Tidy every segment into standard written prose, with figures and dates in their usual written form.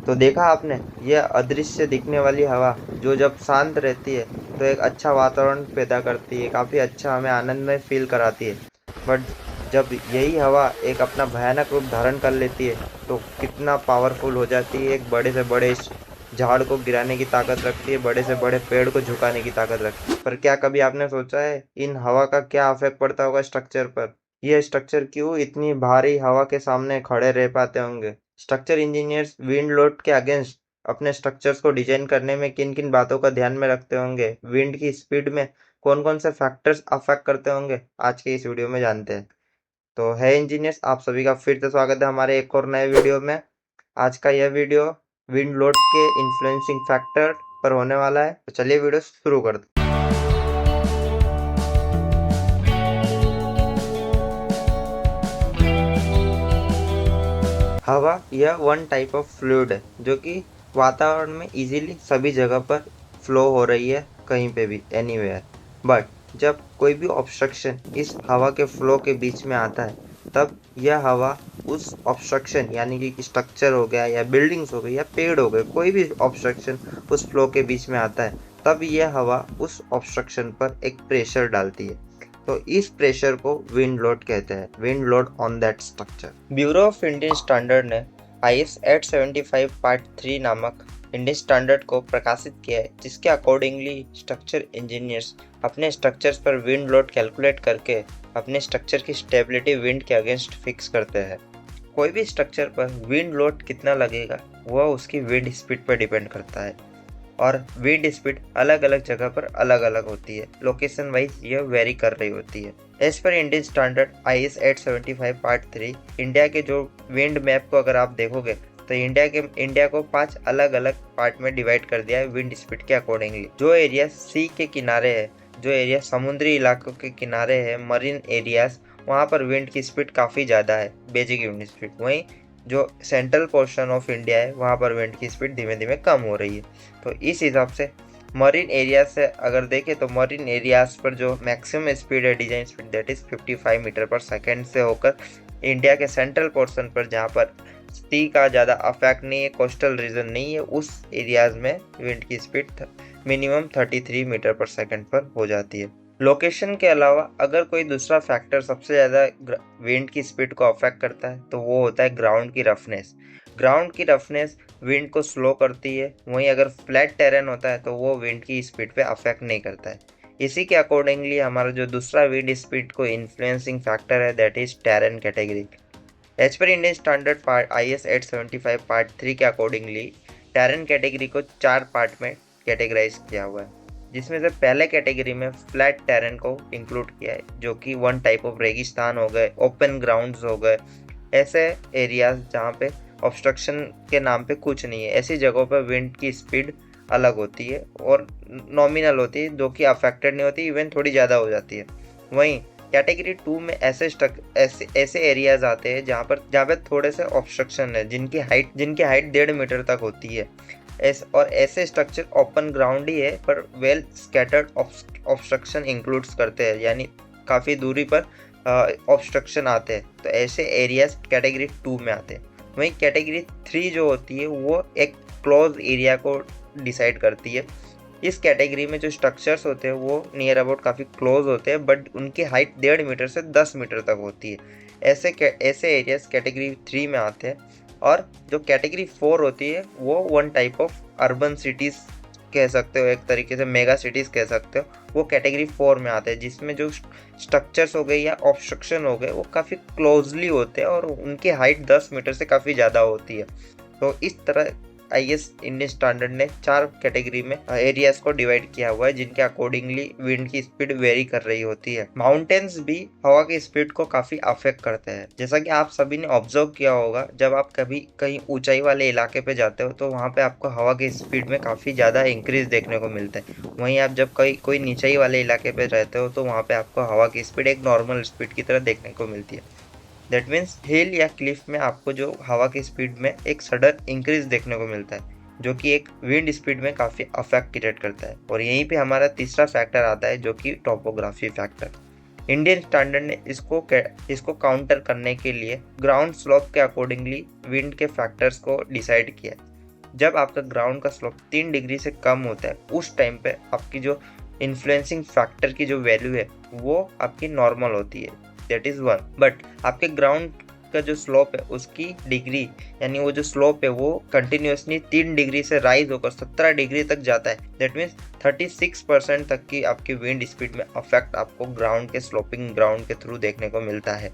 तो देखा आपने, यह अदृश्य दिखने वाली हवा जो जब शांत रहती है तो एक अच्छा वातावरण पैदा करती है, काफी अच्छा हमें आनंदमय फील कराती है। बट जब यही हवा एक अपना भयानक रूप धारण कर लेती है तो कितना पावरफुल हो जाती है, एक बड़े से बड़े झाड़ को गिराने की ताकत रखती है, बड़े से बड़े पेड़ को झुकाने की ताकत रखती है। पर क्या कभी आपने सोचा है इन हवा का क्या इफेक्ट पड़ता होगा स्ट्रक्चर पर? यह स्ट्रक्चर क्यों इतनी भारी हवा के सामने खड़े रह पाते होंगे? स्ट्रक्चर इंजीनियर्स विंड लोड के अगेंस्ट अपने स्ट्रक्चर्स को डिजाइन करने में किन किन बातों का ध्यान में रखते होंगे, विंड की स्पीड में कौन कौन से फैक्टर्स अफेक्ट करते होंगे, आज के इस वीडियो में जानते हैं। तो है इंजीनियर्स, आप सभी का फिर से स्वागत है हमारे एक और नए वीडियो में। आज का यह वीडियो विंड लोड के इन्फ्लुएंसिंग फैक्टर पर होने वाला है, तो चलिए वीडियो शुरू करते हैं। हवा यह वन टाइप ऑफ फ्लूइड है जो कि वातावरण में इजीली सभी जगह पर फ्लो हो रही है, कहीं पे भी, एनीवेयर। बट जब कोई भी ऑब्स्ट्रक्शन इस हवा के फ्लो के बीच में आता है, तब यह हवा उस ऑब्स्ट्रक्शन यानी कि स्ट्रक्चर हो गया या बिल्डिंग्स हो गई या पेड़ हो गए, कोई भी ऑब्स्ट्रक्शन उस फ्लो के बीच में आता है, तब यह हवा उस ऑब्स्ट्रक्शन पर एक प्रेशर डालती है। तो इस प्रेशर को विंड लोड कहते हैं, wind load on that structure. Bureau of Indian standard ने IS 875 पार्ट 3 नामक इंडियन स्टैंडर्ड को प्रकाशित किया है, जिसके अकॉर्डिंगली स्ट्रक्चर इंजीनियर्स अपने स्ट्रक्चर्स पर विंड लोड कैलकुलेट करके अपने स्ट्रक्चर की स्टेबिलिटी विंड के अगेंस्ट फिक्स करते हैं। कोई भी स्ट्रक्चर पर विंड लोड कितना लगेगा वह उसकी विंड स्पीड पर डिपेंड करता है, और विंड स्पीड अलग अलग जगह पर अलग अलग होती है, लोकेशन वाइज यह वेरी कर रही होती है। As per Indian standard IS 875 part 3, India के जो विंड मैप को अगर आप देखोगे तो इंडिया को 5 अलग अलग पार्ट में डिवाइड कर दिया है विंड स्पीड के अकॉर्डिंगली। जो एरिया सी के किनारे है, जो एरिया समुद्री इलाकों के किनारे है, मरीन एरियाज, वहाँ पर विंड की स्पीड काफ़ी ज़्यादा है, बेसिक विंड स्पीड। वहीं जो सेंट्रल पोर्शन ऑफ इंडिया है, वहाँ पर विंड की स्पीड धीमे धीमे कम हो रही है। तो इस हिसाब से मरीन एरिया से अगर देखें तो मरीन एरियाज पर जो मैक्सिमम स्पीड है, design speed, that is 55 metre per second से होकर इंडिया के सेंट्रल पोर्शन पर, जहाँ पर सी का ज़्यादा अफेक्ट नहीं है, कोस्टल रीजन नहीं है, उस एरियाज में विंड की speed minimum 33 metre per second पर हो जाती है। लोकेशन के अलावा अगर कोई दूसरा फैक्टर सबसे ज़्यादा विंड की स्पीड को अफेक्ट करता है तो वो होता है ग्राउंड की रफनेस। ग्राउंड की रफनेस विंड को स्लो करती है, वहीं अगर फ्लैट टेरेन होता है तो वो विंड की स्पीड पे अफेक्ट नहीं करता है। इसी के अकॉर्डिंगली हमारा जो दूसरा विंड स्पीड को इन्फ्लुएंसिंग फैक्टर है, that is terrain category. As per Indian standard part IS 875 part 3 के अकॉर्डिंगली टेरेन कैटेगरी को 4 पार्ट में कैटेगराइज किया हुआ है, जिसमें से पहले कैटेगरी में फ्लैट टेरेन को इंक्लूड किया है, जो कि वन टाइप ऑफ रेगिस्तान हो गए, ओपन ग्राउंड्स हो गए, ऐसे एरियाज जहाँ पे ऑब्स्ट्रक्शन के नाम पे कुछ नहीं है। ऐसी जगहों पर विंड की स्पीड अलग होती है और नॉमिनल होती है, जो कि अफेक्टेड नहीं होती, इवन थोड़ी ज़्यादा हो जाती है। वहीं कैटेगरी 2 में ऐसे एरियाज आते हैं जहाँ पे थोड़े से ऑब्स्ट्रक्शन है, जिनकी हाइट 1.5 मीटर तक होती है। और ऐसे स्ट्रक्चर ओपन ग्राउंड ही है पर वेल स्कैटर्ड ऑब्स्ट्रक्शन इंक्लूड्स करते हैं, यानी काफ़ी दूरी पर ऑब्स्ट्रक्शन आते हैं, तो ऐसे एरियाज कैटेगरी 2 में आते हैं। वहीं कैटेगरी 3 जो होती है वो एक क्लोज एरिया को डिसाइड करती है। इस कैटेगरी में जो स्ट्रक्चर्स होते हैं वो नियर अबाउट काफ़ी क्लोज होते हैं, बट उनकी हाइट 1.5 मीटर से 10 मीटर तक होती है। ऐसे एरियाज कैटेगरी 3 में आते हैं। और जो कैटेगरी 4 होती है वो one type of urban cities कह सकते हो, एक तरीके से मेगा सिटीज़ कह सकते हो, वो कैटेगरी 4 में आते हैं, जिसमें जो स्ट्रक्चर्स हो गए या ऑब्स्ट्रक्शन हो गए वो काफ़ी क्लोजली होते हैं और उनकी हाइट 10 मीटर से काफ़ी ज़्यादा होती है। तो इस तरह IS इंडियन स्टैंडर्ड ने 4 कैटेगरी में एरियाज को डिवाइड किया हुआ है, जिनके अकॉर्डिंगली विंड की स्पीड वेरी कर रही होती है। माउंटेन्स भी हवा की स्पीड को काफी अफेक्ट करते हैं, जैसा कि आप सभी ने ऑब्जर्व किया होगा, जब आप कभी कहीं ऊंचाई वाले इलाके पे जाते हो तो वहाँ पे आपको हवा की स्पीड में काफी ज्यादा इंक्रीज देखने को मिलता है। वहीं आप जब कोई नीचाई वाले इलाके पे रहते हो तो वहाँ पे आपको हवा की स्पीड एक नॉर्मल स्पीड की तरह देखने को मिलती है। दैट मीन्स हिल या क्लिफ में आपको जो हवा की स्पीड में एक सडन इंक्रीज देखने को मिलता है, जो कि एक विंड स्पीड में काफ़ी अफेक्ट क्रिएट करता है। और यहीं पे हमारा तीसरा फैक्टर आता है, जो कि टोपोग्राफी फैक्टर। इंडियन स्टैंडर्ड ने इसको काउंटर करने के लिए ग्राउंड स्लोप के अकॉर्डिंगली विंड के फैक्टर्स को डिसाइड किया। जब आपका ग्राउंड का स्लोप 3 डिग्री से कम होता है उस टाइम पे आपकी जो इन्फ्लुएंसिंग फैक्टर की जो वैल्यू है वो आपकी नॉर्मल होती है, दैट इज 1। बट आपके ग्राउंड का जो स्लोप है उसकी डिग्री यानी वो जो स्लोप है वो कंटिन्यूसली 3 डिग्री से राइज होकर 17 डिग्री तक जाता है, दैट मीन्स 36% तक की आपकी विंड स्पीड में अफेक्ट आपको ग्राउंड के स्लोपिंग ग्राउंड के थ्रू देखने को मिलता है।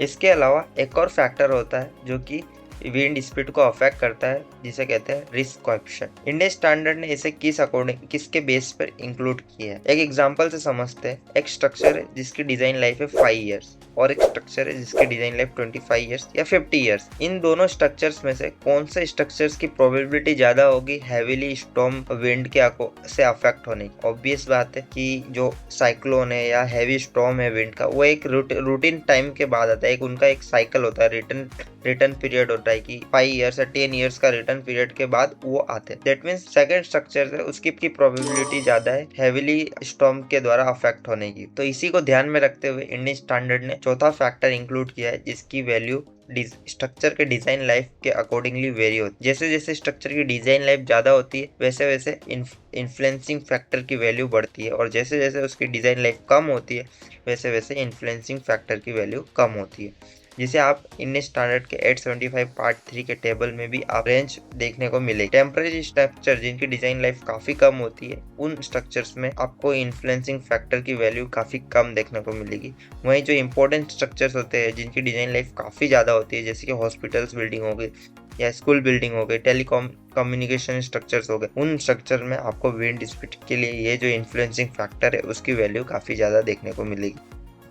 इसके अलावा एक और फैक्टर होता है जो कि विंड स्पीड को अफेक्ट करता है, जिसे कहते हैं रिस्क कोएफिशिएंट। इंडियन स्टैंडर्ड ने इसे किसके बेस पर इंक्लूड किया है। एक एग्जांपल से समझते हैं। एक स्ट्रक्चर है जिसकी डिजाइन लाइफ है 5 इयर्स और एक स्ट्रक्चर है जिसकी डिजाइन लाइफ 25 इयर्स या 50 इयर्स। इन दोनों स्ट्रक्चर्स में से कौन से स्ट्रक्चर्स की प्रोबेबिलिटी ज्यादा होगी हैवीली स्टॉर्म विंड के से अफेक्ट होने की? ऑब्वियस बात है कि जो साइक्लोन है या हैवी स्टॉर्म है विंड का, वो एक रूटीन टाइम के बाद आता है। एक उनका एक साइकिल होता है, रिटर्न पीरियड होता है कि 5 इयर्स या 10 इयर्स का रिटर्न पीरियड के बाद वो आते हैं। दैट मीन्स सेकंड स्ट्रक्चर है उसकी प्रोबेबिलिटी ज्यादा है हैवीली स्टॉर्म के द्वारा अफेक्ट होने की। तो इसी को ध्यान में रखते हुए इंडियन स्टैंडर्ड ने चौथा फैक्टर इंक्लूड किया है जिसकी वैल्यू स्ट्रक्चर के डिजाइन लाइफ के अकॉर्डिंगली वेरी होती है। जैसे जैसे स्ट्रक्चर की डिजाइन लाइफ ज्यादा होती है वैसे वैसे इन्फ्लुएंसिंग फैक्टर की वैल्यू बढ़ती है, और जैसे जैसे उसकी डिजाइन लाइफ कम होती है वैसे वैसे इन्फ्लुएंसिंग फैक्टर की वैल्यू कम होती है, जिसे आप इंडियन स्टैंडर्ड के 875 पार्ट 3 के टेबल में भी आप रेंज देखने को मिलेगी। टेम्परेरी स्ट्रक्चर जिनकी डिजाइन लाइफ काफी कम होती है उन स्ट्रक्चर्स में आपको इन्फ्लुएंसिंग फैक्टर की वैल्यू काफी कम देखने को मिलेगी। वहीं जो इंपॉर्टेंट स्ट्रक्चर्स होते हैं जिनकी डिजाइन लाइफ काफी ज्यादा होती है, जैसे कि हॉस्पिटल्स बिल्डिंग हो गई या स्कूल बिल्डिंग हो गई, टेलीकॉम कम्युनिकेशन स्ट्रक्चर्स हो गए, उन स्ट्रक्चर में आपको विंड स्पीड के लिए ये जो इन्फ्लुएंसिंग फैक्टर है उसकी वैल्यू काफी ज्यादा देखने को मिलेगी।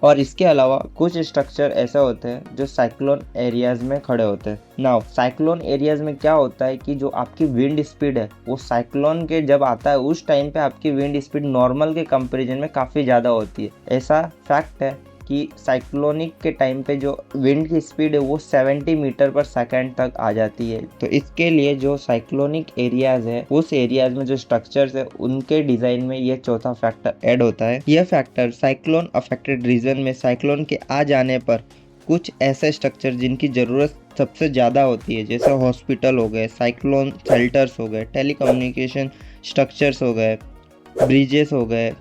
और इसके अलावा कुछ स्ट्रक्चर ऐसे होते हैं जो साइक्लोन एरियाज में खड़े होते हैं। नाउ साइक्लोन एरियाज में क्या होता है कि जो आपकी विंड स्पीड है वो साइक्लोन के जब आता है उस टाइम पे आपकी विंड स्पीड नॉर्मल के कंपैरिजन में काफ़ी ज़्यादा होती है। ऐसा फैक्ट है कि साइक्लोनिक के टाइम पे जो विंड की स्पीड है वो 70 मीटर पर सेकंड तक आ जाती है। तो इसके लिए जो साइक्लोनिक एरियाज है उस एरियाज में जो स्ट्रक्चर्स है उनके डिजाइन में ये चौथा फैक्टर ऐड होता है। यह फैक्टर साइक्लोन अफेक्टेड रीजन में साइक्लोन के आ जाने पर कुछ ऐसे स्ट्रक्चर जिनकी ज़रूरत सबसे ज़्यादा होती है, जैसे हॉस्पिटल हो गए, साइक्लोन शेल्टर्स हो गए, टेलीकम्युनिकेशन स्ट्रक्चर्स हो गए, ब्रिजेस हो गए,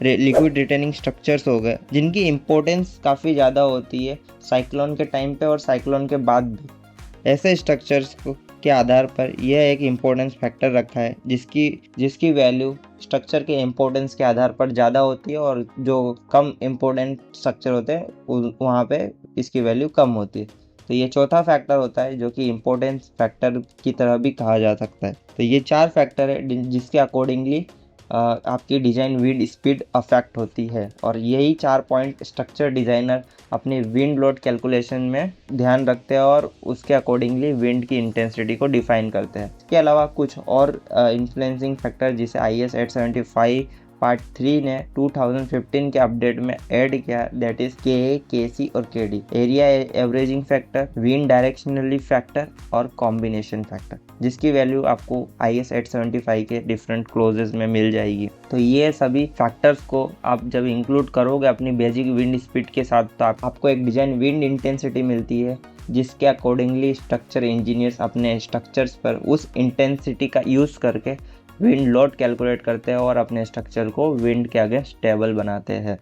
लिक्विड रिटेनिंग स्ट्रक्चर्स हो गए, जिनकी इम्पोर्टेंस काफ़ी ज़्यादा होती है साइक्लोन के टाइम पे और साइक्लोन के बाद भी। ऐसे स्ट्रक्चर्स के आधार पर यह एक इम्पोर्टेंस फैक्टर रखा है जिसकी वैल्यू स्ट्रक्चर के इम्पोर्टेंस के आधार पर ज़्यादा होती है, और जो कम इम्पोर्टेंट स्ट्रक्चर होते हैं वहाँ पे इसकी वैल्यू कम होती है। तो ये चौथा फैक्टर होता है जो कि इम्पोर्टेंस फैक्टर की तरह भी कहा जा सकता है। तो ये 4 फैक्टर है जिसके अकॉर्डिंगली आपकी डिज़ाइन विंड स्पीड अफेक्ट होती है, और यही 4 पॉइंट स्ट्रक्चर डिज़ाइनर अपने विंड लोड कैलकुलेशन में ध्यान रखते हैं और उसके अकॉर्डिंगली विंड की इंटेंसिटी को डिफाइन करते हैं। इसके अलावा कुछ और इन्फ्लुएंसिंग फैक्टर जिसे IS 875 पार्ट 3 ने 2015 के अपडेट में ऐड किया, दैट इज KA, KC और KD, area averaging factor, wind directionally factor और कॉम्बिनेशन फैक्टर, जिसकी वैल्यू आपको IS 875 के डिफरेंट क्लोजेस में मिल जाएगी। तो ये सभी फैक्टर्स को आप जब इंक्लूड करोगे अपनी बेसिक विंड स्पीड के साथ तो आपको एक डिजाइन विंड इंटेंसिटी मिलती है, जिसके अकॉर्डिंगली स्ट्रक्चर इंजीनियर्स अपने स्ट्रक्चर्स पर उस इंटेंसिटी का यूज़ करके विंड लोड कैलकुलेट करते हैं और अपने स्ट्रक्चर को विंड के अगेंस्ट स्टेबल बनाते हैं।